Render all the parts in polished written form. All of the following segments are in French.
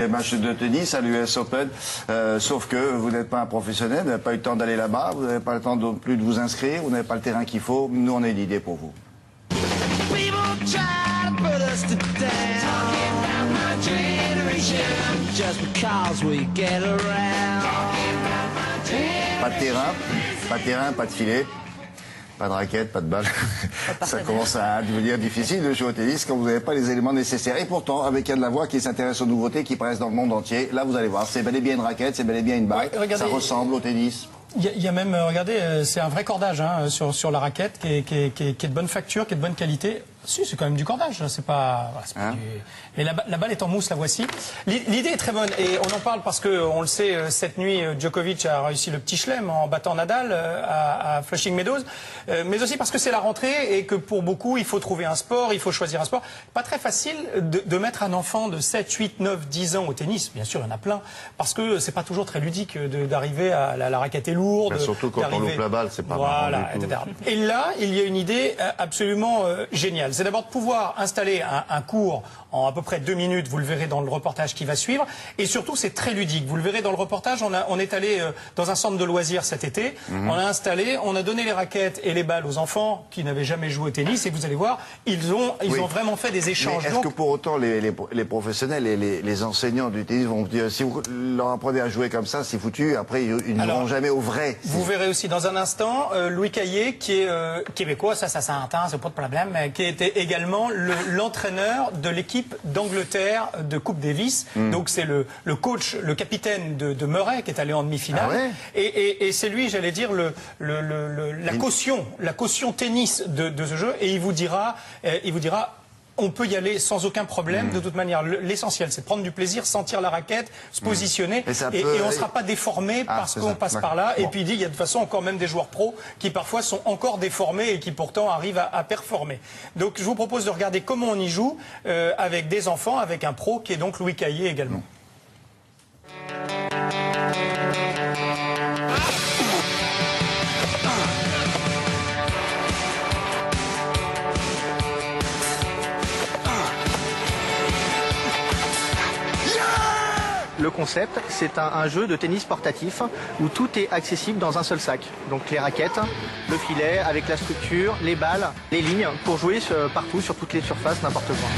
les matchs de tennis à l'US Open, sauf que vous n'êtes pas un professionnel, vous n'avez pas eu le temps d'aller là-bas, vous n'avez pas le temps non plus de vous inscrire, vous n'avez pas le terrain qu'il faut. Nous, on a une idée pour vous. Pas de terrain, pas de filet. Pas de raquette, pas de balle. Ça commence à devenir difficile de jouer au tennis quand vous n'avez pas les éléments nécessaires. Et pourtant, avec Yann Lavoie qui s'intéresse aux nouveautés qui paraissent dans le monde entier, là vous allez voir, c'est bel et bien une raquette, c'est bel et bien une balle. Ouais, ça ressemble au tennis. Il y a même, regardez, c'est un vrai cordage hein, sur la raquette qui est de bonne facture, qui est de bonne qualité. Si, c'est quand même du cordage, c'est pas... Voilà, c'est pas du... Mais la balle est en mousse, la voici. L'idée est très bonne et on en parle parce que, on le sait, cette nuit, Djokovic a réussi le petit chelem en battant Nadal à Flushing Meadows, mais aussi parce que c'est la rentrée et que pour beaucoup, il faut trouver un sport, il faut choisir un sport. Pas très facile de mettre un enfant de 7, 8, 9, 10 ans au tennis, bien sûr, il y en a plein, parce que c'est pas toujours très ludique d'arriver à la raquette est lourde. Surtout quand on loupe la balle, c'est pas voilà, etc. Et là, il y a une idée absolument géniale. C'est d'abord de pouvoir installer un cours en à peu près 2 minutes, vous le verrez dans le reportage qui va suivre, et surtout c'est très ludique. Vous le verrez dans le reportage, on est allé dans un centre de loisirs cet été, on a installé, on a donné les raquettes et les balles aux enfants qui n'avaient jamais joué au tennis, et vous allez voir, ils ont vraiment fait des échanges. Est-ce que pour autant les professionnels et les enseignants du tennis vont dire, si vous leur apprenez à jouer comme ça, c'est foutu, après ils ne joueront jamais au vrai? Vous verrez aussi dans un instant Louis Caillé, qui est québécois, ça s'entend, c'est pas de problème, mais qui était également l'entraîneur de l'équipe d'Angleterre de Coupe Davis. Donc c'est le coach, le capitaine de Murray qui est allé en demi-finale. Ah ouais. Et c'est lui, j'allais dire, la caution tennis de ce jeu. Et il vous dira, on peut y aller sans aucun problème. De toute manière, l'essentiel, c'est prendre du plaisir, sentir la raquette, se positionner, et on ne sera pas déformé parce qu'on passe par là. Et puis il dit, il y a de toute façon encore même des joueurs pros qui parfois sont encore déformés et qui pourtant arrivent à performer. Donc je vous propose de regarder comment on y joue avec des enfants, avec un pro qui est donc Louis Caillé également. Le concept, c'est un jeu de tennis portatif où tout est accessible dans un seul sac. Donc les raquettes, le filet avec la structure, les balles, les lignes pour jouer partout, sur toutes les surfaces, n'importe quoi.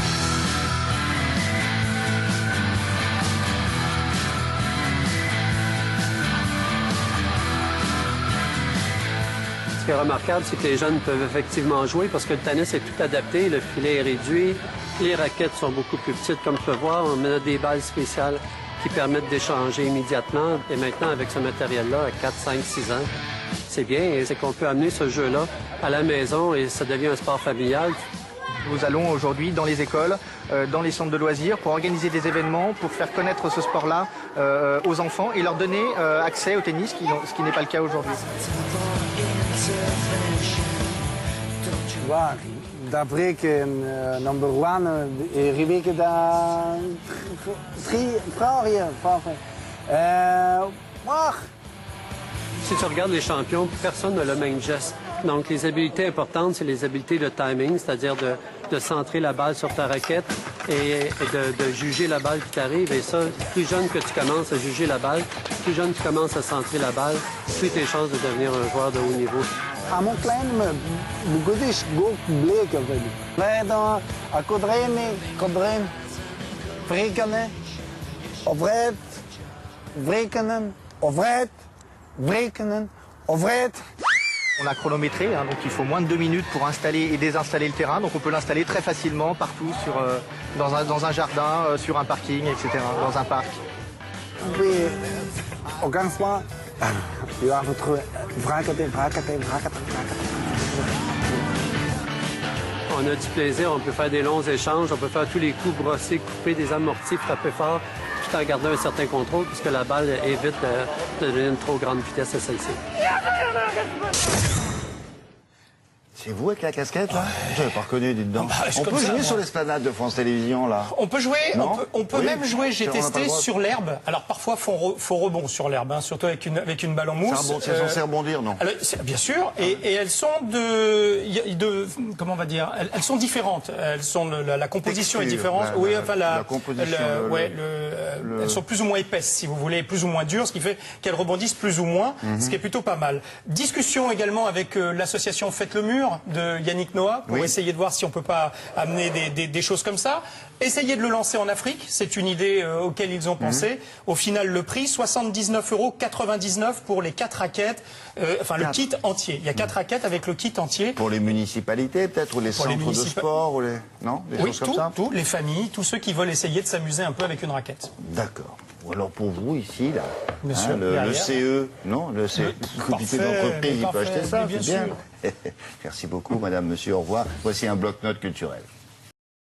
Ce qui est remarquable, c'est que les jeunes peuvent effectivement jouer parce que le tennis est tout adapté, le filet est réduit, les raquettes sont beaucoup plus petites. Comme tu peux voir, on a des balles spéciales qui permettent d'échanger immédiatement. Et maintenant, avec ce matériel-là, à 4, 5, 6 ans, c'est bien. Et c'est qu'on peut amener ce jeu-là à la maison et ça devient un sport familial. Nous allons aujourd'hui dans les écoles, dans les centres de loisirs pour organiser des événements, pour faire connaître ce sport-là aux enfants et leur donner accès au tennis, ce qui n'est pas le cas aujourd'hui. d'Afrique number one Rebecca da Si tu regardes les champions, personne n'a le même geste. Donc les habiletés importantes, c'est les habiletés de timing, c'est-à-dire de centrer la balle sur ta raquette et de juger la balle qui t'arrive. Et ça, plus jeune que tu commences à juger la balle, plus jeune tu commences à centrer la balle, plus tes chances de devenir un joueur de haut niveau. À mon kleine Bugoedisch goed bleken we. Wij dan kodreen, wrekenen, ovred, wrekenen, ovred, wrekenen, ovred. On a chronométré, hein, donc il faut moins de 2 minutes pour installer et désinstaller le terrain. Donc on peut l'installer très facilement partout, dans un jardin, sur un parking, etc., dans un parc. On a du plaisir, on peut faire des longs échanges, on peut faire tous les coups brossés, couper des amortis, frapper fort, tout en gardant un certain contrôle, puisque la balle évite de donner une trop grande vitesse à celle-ci. C'est vous avec la casquette, là? Je n'avais pas reconnu, dites donc. On peut jouer sur l'esplanade de France Télévisions, là? On peut jouer, on peut même jouer, j'ai testé, sur l'herbe. Alors parfois, faut rebond sur l'herbe, hein, surtout avec une balle en mousse. C'est censé rebondir, non? Alors, bien sûr, et elles sont comment on va dire, elles sont différentes. Elles sont, la composition est différente. Oui, enfin, la composition, Elles sont plus ou moins épaisses, si vous voulez, plus ou moins dures, ce qui fait qu'elles rebondissent plus ou moins, ce qui est plutôt pas mal. Discussion également avec l'association Faites le Mur de Yannick Noah pour essayer de voir si on peut pas amener des choses comme ça. Essayez de le lancer en Afrique, c'est une idée auquel ils ont pensé. Au final, le prix, 79,99 € pour les 4 raquettes, le kit entier. Il y a 4 raquettes avec le kit entier. Pour les municipalités peut-être, ou les centres de sport, ou les... Non, des choses comme ça. Tout, les familles, tous ceux qui veulent essayer de s'amuser un peu avec une raquette. D'accord. Ou alors pour vous ici, là, bien sûr, le CE, non, le comité d'entreprise, il peut acheter ça, bien c'est bien. Merci beaucoup, madame, monsieur, au revoir. Voici un bloc-notes culturel.